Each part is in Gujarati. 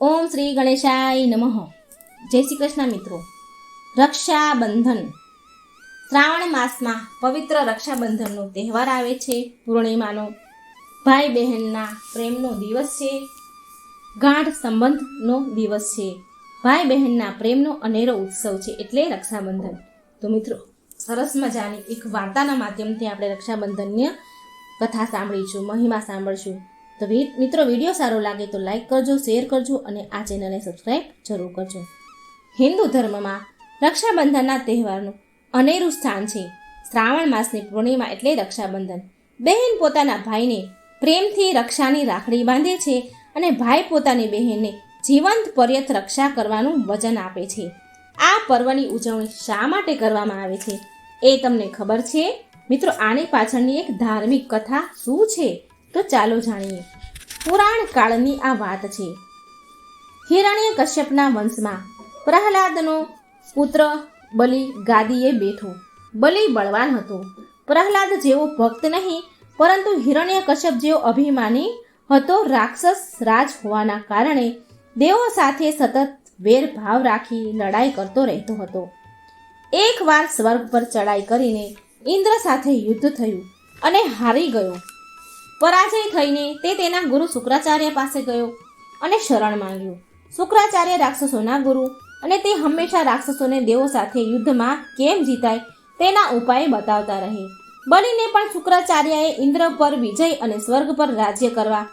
ઓમ શ્રી ગણેશાય નમઃ. જય શ્રી કૃષ્ણ મિત્રો. રક્ષાબંધન શ્રાવણ માસમાં પવિત્ર રક્ષાબંધનનો તહેવાર આવે છે. પૂર્ણિમાનો ભાઈ બહેનના પ્રેમનો દિવસ છે. ગાઢ સંબંધનો દિવસ છે. ભાઈ બહેનના પ્રેમનો અનેરો ઉત્સવ છે, એટલે રક્ષાબંધન. તો મિત્રો, સરસ મજાની એક વાર્તાના માધ્યમથી આપણે રક્ષાબંધનની કથા સાંભળીશું, મહિમા સાંભળશું. તો મિત્રો, વિડીયો સારો લાગે તો લાઈક કરજો, શેર કરજો અને આ ચેનલને સબસ્ક્રાઈબ જરૂર કરજો. હિન્દુ ધર્મમાં રક્ષાબંધનના તહેવારનું અનેરું સ્થાન છે. શ્રાવણ માસની પૂર્ણિમા એટલે રક્ષાબંધન. બહેન પોતાના ભાઈને પ્રેમથી રક્ષાની રાખડી બાંધે છે અને ભાઈ પોતાની બહેનને જીવંત પર્યંત રક્ષા કરવાનું વચન આપે છે. આ પર્વની ઉજવણી શા માટે કરવામાં આવે છે એ તમને ખબર છે? મિત્રો, આની પાછળની એક ધાર્મિક કથા શું છે તો ચાલો જાણીએ. પુરાણ કાળની આ વાત છે. હિરણ્યકશ્યપના વંશમાં પ્રહલાદનો પુત્ર બલિ ગાદીએ બેઠો. બલિ બળવાન હતો. પ્રહલાદ જેવો ભક્ત નહીં, પરંતુ હિરણ્યકશ્યપ જેવો અભિમાની હતો. રાક્ષસ રાજ હોવાના કારણે દેવો સાથે સતત વેરભાવ રાખી લડાઈ કરતો રહેતો હતો. એકવાર સ્વર્ગ પર ચડાઈ કરીને ઇન્દ્ર સાથે યુદ્ધ થયું અને હારી ગયો. પરાજય થઈને તે તેના ગુરુ શુક્રાચાર્ય પાસે ગયો અને શરણ માંગ્યું. શુક્રાચાર્ય રાક્ષસોના ગુરુ અને તે હંમેશા રાક્ષસોને દેવો સાથે યુદ્ધમાં કેમ જીતાય તેના ઉપાય બતાવતા રહે. બલિને પણ શુક્રાચાર્યએ ઇન્દ્ર પર વિજય અને સ્વર્ગ પર રાજ્ય કરવા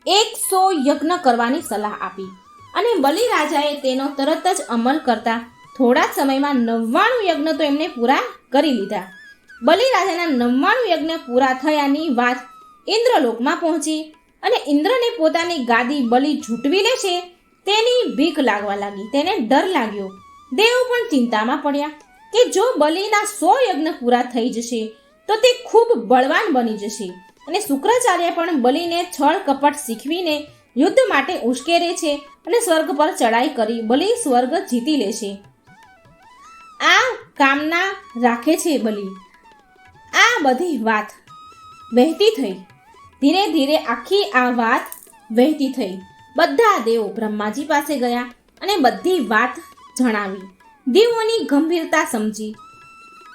100 યજ્ઞ કરવાની સલાહ આપી અને બલિ રાજાએ તેનો તરત જ અમલ કરતા થોડા સમયમાં 99 યજ્ઞ તો એમણે પૂરા કરી લીધા. બલિ રાજાના 99 યજ્ઞ પૂરા થયાની વાત ઇન્દ્રલોકમાં પહોંચી અને ઇન્દ્રને પોતાની ગાદી બલિ ઝૂંટવી લેશે તેની બીક લાગવા લાગી. તેને ડર લાગ્યો. દેવો પણ ચિંતામાં પડ્યા કે જો બલિના 100 યજ્ઞ પૂરા થઈ જશે તો તે ખૂબ બળવાન બની જશે અને શુક્રાચાર્ય પણ બલિને છળ કપટ શીખવીને યુદ્ધ માટે ઉશ્કેરે છે અને સ્વર્ગ પર ચડાઈ કરી બલિ સ્વર્ગ જીતી લેશે. આ કામના રાખે છે બલિ. આ બધી વાત વહેતી થઈ. ધીરે ધીરે આખી આ વાત વહેતી થઈ. બધા દેવો બ્રહ્માજી પાસે ગયા અને બધી વાત જણાવી. દેવોની ગંભીરતા સમજી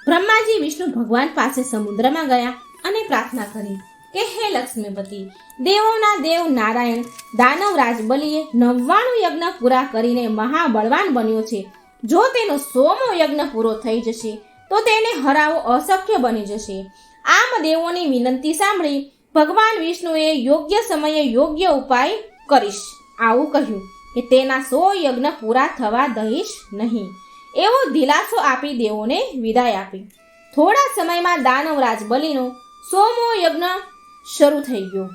બ્રહ્માજી વિષ્ણુ ભગવાન પાસે સમુદ્રમાં ગયા અને પ્રાર્થના કરી કે હે લક્ષ્મીપતિ, દેવોના દેવ નારાયણ દાનવરાજ બલિએ 99 યજ્ઞ પૂરા કરીને મહાબળવાન બન્યો છે. જો તેનો 100મો યજ્ઞ પૂરો થઈ જશે તો તેને હરાવો અશક્ય બની જશે. આમ દેવોની વિનંતી સાંભળી ભગવાન વિષ્ણુએ યોગ્ય સમયે યોગ્ય ઉપાય કરીશ આવું કહ્યું કે તેના 100 યજ્ઞ પૂરા થવા દઈશ નહીં, એવો દિલાસો આપી દેવોને વિદાય આપી. થોડા સમયમાં દાનવરાજ બલિનો 100મો યજ્ઞ શરૂ થઈ ગયો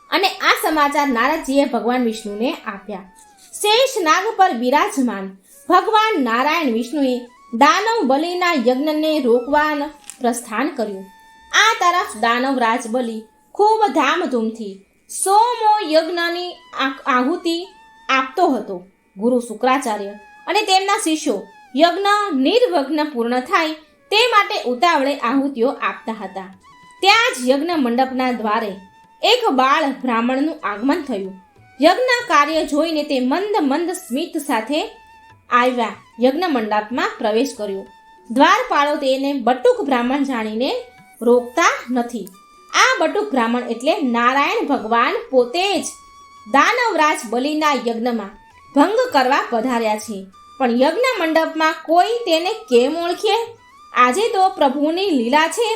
અને આ સમાચાર નારદજીએ ભગવાન વિષ્ણુને આપ્યા. શેષ નાગ પર બિરાજમાન ભગવાન નારાયણ વિષ્ણુએ દાનવ બલિના યજ્ઞને રોકવાનું પ્રસ્થાન કર્યું. આ તરફ દાનવરાજ બલિ ખૂબ ધામધૂમથી 100મો યજ્ઞની આહુતિ આપતો હતો. ગુરુ શુક્રાચાર્ય અને તેમના શિષ્યો યજ્ઞ નિર્વિઘ્ન પૂર્ણ થાય તે માટે ઉતાવળે આહુતિઓ આપતા હતા. ત્યાં જ યજ્ઞ મંડપના દ્વારે એક બાળ બ્રાહ્મણનું આગમન થયું. યજ્ઞ કાર્ય જોઈને તે મંદ મંદ સ્મિત સાથે આવ્યા. યજ્ઞ મંડપમાં પ્રવેશ કર્યો. દ્વારપાળો તેને બટુક બ્રાહ્મણ જાણીને રોકતા નથી. આ બટુક બ્રાહ્મણ એટલે નારાયણ ભગવાન પોતે જ દાનવરાજ બલિના યજ્ઞમાં ભંગ કરવા પધાર્યા છે. પણ યજ્ઞ મંડપમાં કોઈ તેને કેમ ઓળખે? આજે તો પ્રભુની લીલા છે.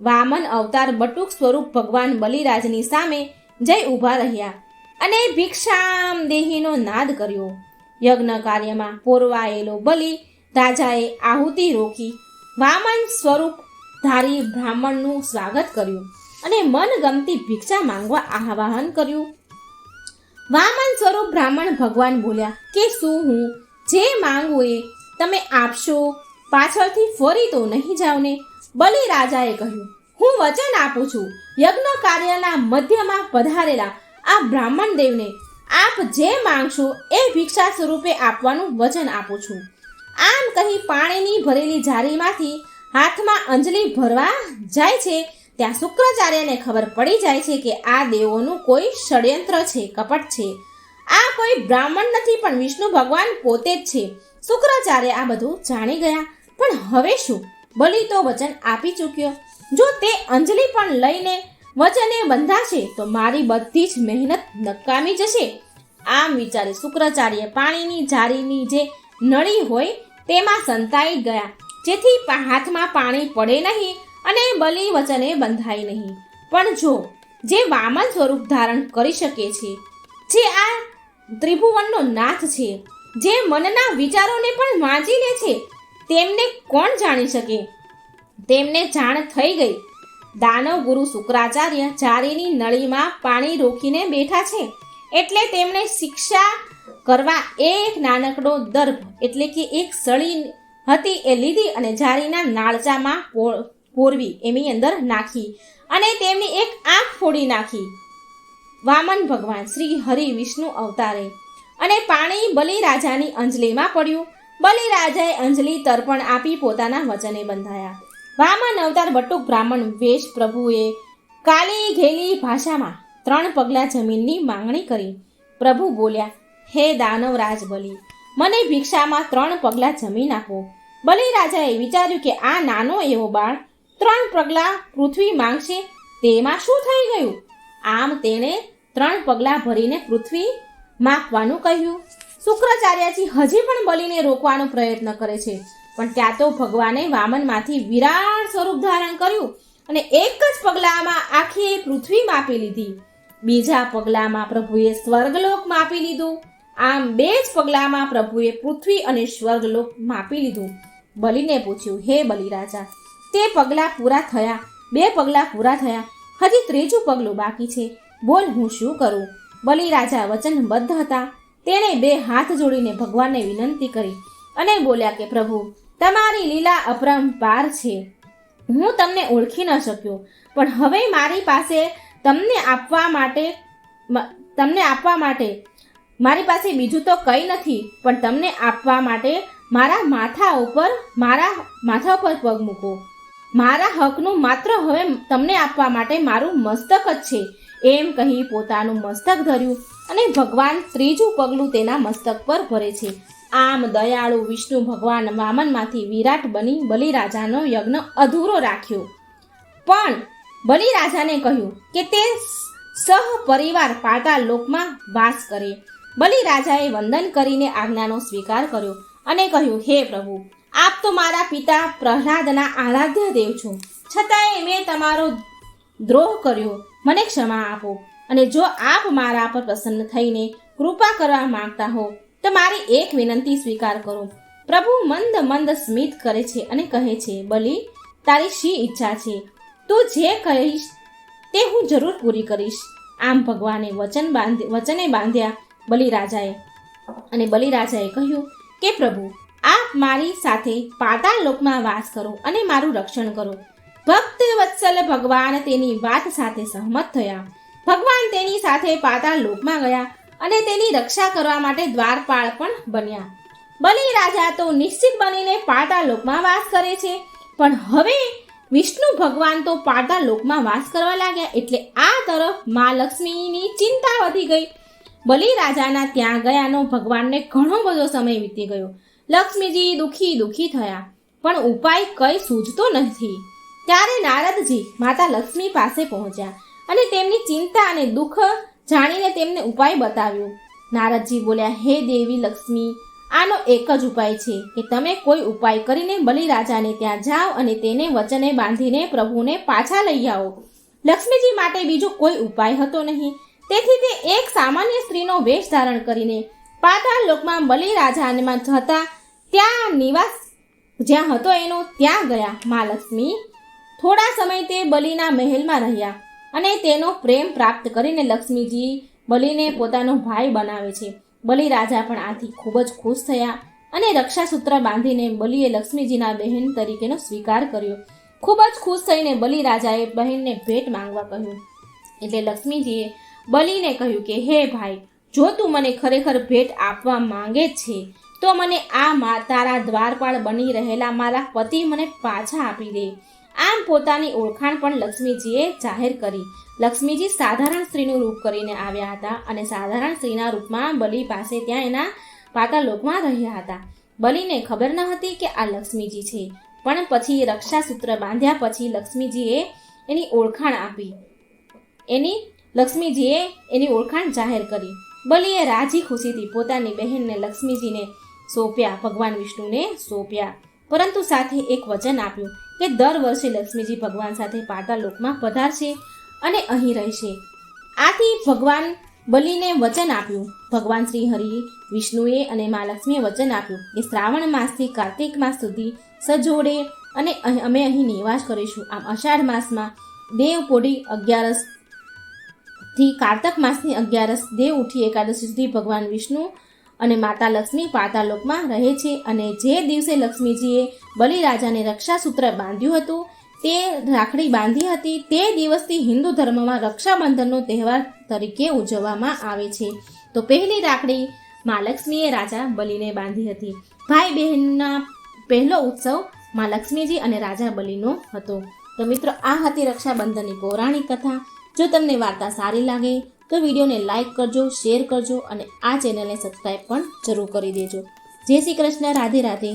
વામન અવતાર બટુક સ્વરૂપ ભગવાન બલિરાજની સામે જઈ ઊભા રહ્યા અને ભિક્ષામ દેહીનો નાદ કર્યો. યજ્ઞ કાર્યમાં પોરવાયેલો બલિ રાજાએ આહુતિ રોકી વામન સ્વરૂપ ધારી બ્રાહ્મણનું સ્વાગત કર્યું અને મનગમતી ભિક્ષા માંગવા આહ્વાન કર્યું. વામન સ્વરૂપ બ્રાહ્મણ ભગવાન બોલ્યા કે શું હું જે માંગું એ તમે આપશો? પાછળથી ફરી તો નહીં જાવ ને? બલિ રાજાએ કહ્યું, હું વચન આપું છું. યજ્ઞ કાર્યના મધ્યમાં પધારેલા આ બ્રાહ્મણ દેવને આપ જે માંગશો એ ભિક્ષા સ્વરૂપે આપવાનું વચન આપું છું. આમ કહી પાણીની ભરેલી જારીમાંથી હાથમાં અંજલિ ભરવા જાય છે ત્યાં શુક્રાચાર્યને ખબર પડી જાય છે કે આ દેવોનું કોઈ ષડયંત્ર છે, કપટ છે. આ કોઈ બ્રાહ્મણ નથી પણ વિષ્ણુ ભગવાન પોતે જ છે. શુક્રાચાર્ય આ બધું જાણી ગયા. પણ હવે શું? બલિ તો વચન આપી ચૂક્યો. જો તે અંજલિ પણ લઈને વચને બંધાશે તો મારી બધી જ મહેનત નકામી જશે. આમ વિચારી શુક્રાચાર્ય પાણીની જારીની જે નળી હોય તેમાં સંતાઈ ગયા, જેથી હાથમાં પાણી પડે નહીં અને બલિ વચને બંધાય નહીં. પણ જો જે વામન સ્વરૂપ ધારણ કરી શકે છે, જે આ ત્રિભુવનનો નાથ છે, જે મનના વિચારોને પણ વાંચી લે છે, તેમને કોણ જાણી શકે? તેમને જાણ થઈ ગઈ. દાનવ ગુરુ શુક્રાચાર્ય જારીની નળીમાં પાણી રોકીને બેઠા છે, એટલે તેમણે શિક્ષા કરવા એક નાનકડો દર્ભ એટલે કે એક સળી હતી એ લીધી અને જારીના નાળચામાં પોરવી એની અંદર નાખી અને તેમની એક આંખ ફોડી નાખી. વામન ભગવાન શ્રી હરિ વિષ્ણુ અવતારે અને પાણી બલિરાજાની અંજલિમાં પડ્યું. બલિરાજાએ અંજલિ તર્પણ આપી પોતાના વચને બંધાયા. વામન અવતાર બટુક બ્રાહ્મણ વેશ પ્રભુએ કાલી ઘેલી ભાષામાં 3 પગલા જમીનની માંગણી કરી. પ્રભુ બોલ્યા, હે દાનવરાજ બલિ, મને ભિક્ષામાં 3 પગલા જમીન આપો. બલિરાજાએ વિચાર્યું કે આ નાનો એવો બાળ 3 પગલા પૃથ્વી માંગશે, તેમાં શું થઈ ગયું? આમ તેણે 3 પગલા ભરીને પૃથ્વી માપવાનું કહ્યું. શુક્રાચાર્યજી હજી પણ બલિને રોકવાનો પ્રયત્ન કરે છે, પણ ત્યાં તો ભગવાને વામનમાંથી વિરાટ સ્વરૂપ ધારણ કર્યું અને એક જ પગલામાં આખી પૃથ્વી માપી લીધી. બીજા પગલામાં પ્રભુએ સ્વર્ગલોક માપી લીધું. આમ 2 જ પગલામાં પ્રભુએ પૃથ્વી અને સ્વર્ગલોક માપી લીધું. બલિને પૂછ્યું, હે બલિરાજા, તે પગલા પૂરા થયા, 2 પગલા પૂરા થયા, હજી 3જું પગલું બાકી છે, બોલ હું શું કરું? બલિરાજા વચનબદ્ધ હતા. તેણે 2 હાથ જોડીને ભગવાનને વિનંતી કરી અને બોલ્યા કે પ્રભુ, તમારી લીલા અપરંપાર છે. હું તમને ઓળખી ન શક્યો, પણ હવે મારી પાસે તમને આપવા માટે મારી પાસે બીજું તો કંઈ નથી, પણ તમને આપવા માટે મારા માથા ઉપર પગ મૂકો. મારા હકનું માત્ર હવે તમને આપવા માટે મારું મસ્તક જ છે. એમ કહી પોતાનું મસ્તક ધર્યું અને ભગવાન 3જું પગલું તેના મસ્તક પર ભરે છે. આમ દયાળુ વિષ્ણુ ભગવાન વામનમાંથી વિરાટ બની બલિરાજાનો યજ્ઞ અધૂરો રાખ્યો. પણ બલિરાજાને કહ્યું કે તે સહપરિવાર પાતાળ લોકમાં વાસ કરે. બલિરાજાએ વંદન કરીને આજ્ઞાનો સ્વીકાર કર્યો અને કહ્યું, હે પ્રભુ, આપ તો મારા પિતા પ્રહલાદના આરાધ્ય દેવ છો, છતાંય મેં તમારો દ્રોહ કર્યો. મને ક્ષમા આપો, અને જો આપ મારા પર પ્રસન્ન થઈને કૃપા કરવા માંગતા હો તો મારી એક વિનંતી સ્વીકાર કરો. પ્રભુ મંદ મંદ સ્મિત કરે છે અને કહે છે, બલિ, તારી શી ઈચ્છા છે? તું જે કહીશ તે હું જરૂર પૂરી કરીશ. આમ ભગવાને વચને બાંધ્યા બલિરાજાએ. અને બલિરાજાએ કહ્યું કે પ્રભુ, આપ મારી સાથે પાતાળ લોકમાં વાસ કરો અને મારું રક્ષણ કરો. ભક્ત વત્સલ ભગવાન તેની વાત સાથે સહમત થયા. ભગવાન તેની સાથે પાતાળ લોકમાં ગયા અને તેની રક્ષા કરવા માટે દ્વારપાળ પણ બન્યા. બલિરાજા તો નિશ્ચિત બનીને પાતાળ લોકમાં વાસ કરે છે, પણ હવે વિષ્ણુ ભગવાન તો પાતાળ લોકમાં વાસ કરવા લાગ્યા, એટલે આ તરફ મા લક્ષ્મીની ચિંતા વધી ગઈ. બલિરાજાના ત્યાં ગયાનો ભગવાનને ઘણો બધો સમય વીતી ગયો. લક્ષ્મીજી દુઃખી થયા, પણ ઉપાય કઈ સૂઝતો નથી. ત્યારે નારદજી માતા લક્ષ્મી પાસે પહોંચ્યા અને તેમની ચિંતા અને દુઃખ જાણીને તેમને ઉપાય બતાવ્યો. નારદજી બોલ્યા, હે દેવી લક્ષ્મી, આનો એક જ ઉપાય છે કે તમે કોઈ ઉપાય કરીને બલિરાજાને ત્યાં જાઓ અને તેને વચને બાંધીને પ્રભુને પાછા લઈ આવો. લક્ષ્મીજી માટે બીજો કોઈ ઉપાય હતો નહીં, તેથી તે એક સામાન્ય સ્ત્રીનો વેશ ધારણ કરીને પાતાળ લોકમાં બલિરાજામાં જતા ત્યાં નિવાસ જ્યાં હતો એનો ત્યાં ગયા. મા લક્ષ્મી થોડા સમય તે બલિના મહેલમાં રહ્યા અને તેનો પ્રેમ પ્રાપ્ત કરીને લક્ષ્મીજી બલિને પોતાનો ભાઈ બનાવે છે. બલિરાજા પણ આથી ખૂબ જ ખુશ થયા અને રક્ષાસૂત્ર બાંધીને બલિએ લક્ષ્મીજીના બહેન તરીકેનો સ્વીકાર કર્યો. ખૂબ જ ખુશ થઈને બલિરાજાએ બહેનને ભેટ માંગવા કહ્યું. એટલે લક્ષ્મીજીએ બલિને કહ્યું કે હે ભાઈ, જો તું મને ખરેખર ભેટ આપવા માંગે છે તો મને તારા દ્વારપાળ બની રહેલા મારા પતિ મને પાછા આપી દે. આમ પોતાની ઓળખાણ પણ લક્ષ્મીજીએ જાહેર કરી. લક્ષ્મીજી સાધારણ સ્ત્રીનું રૂપ કરીને આવ્યા હતા અને સાધારણ સ્ત્રીના રૂપમાં બલિ પાસે ત્યાં એના પાતાળલોકમાં રહ્યા હતા. બલિને ખબર ન હતી કે આ લક્ષ્મીજી છે, પણ પછી રક્ષાસૂત્ર બાંધ્યા પછી લક્ષ્મીજીએ એની ઓળખાણ જાહેર કરી. બલિએ રાજી ખુશીથી પોતાની બહેનને લક્ષ્મીજીને સોંપ્યા, ભગવાન વિષ્ણુને સોંપ્યા, પરંતુ સાથે એક વચન આપ્યું કે દર વર્ષે લક્ષ્મીજી ભગવાન સાથે પાતાળલોકમાં પધારશે અને અહીં રહેશે. આથી ભગવાન બલિને વચન આપ્યું. ભગવાન શ્રી હરિ વિષ્ણુએ અને મા લક્ષ્મીએ વચન આપ્યું કે શ્રાવણ માસથી કાર્તિક માસ સુધી સજોડે અને અમે અહીં નિવાસ કરીશું. આમ અષાઢ માસમાં દેવ પોઢી 11 થી કારતક માસની 11 દેવ ઉઠી એકાદશી સુધી ભગવાન વિષ્ણુ અને માતા લક્ષ્મી પાતાળલોકમાં રહે છે. અને જે દિવસે લક્ષ્મીજીએ બલિરાજાને રક્ષાસૂત્ર બાંધ્યું હતું, તે રાખડી બાંધી હતી, તે દિવસથી હિન્દુ ધર્મમાં રક્ષાબંધનનો તહેવાર તરીકે ઉજવવામાં આવે છે. તો પહેલી રાખડી મા લક્ષ્મીએ રાજા બલિને બાંધી હતી. ભાઈ બહેનના પહેલો ઉત્સવ મા લક્ષ્મીજી અને રાજા બલિનો હતો. તો મિત્રો, આ હતી રક્ષાબંધનની પૌરાણિક કથા. જો તમને વાર્તા સારી લાગે તો વિડીયોને લાઈક કરજો, શેર કરજો અને આ ચેનલને સબસ્ક્રાઈબ પણ જરૂર કરી દેજો. જય શ્રી કૃષ્ણ. રાધે રાધે.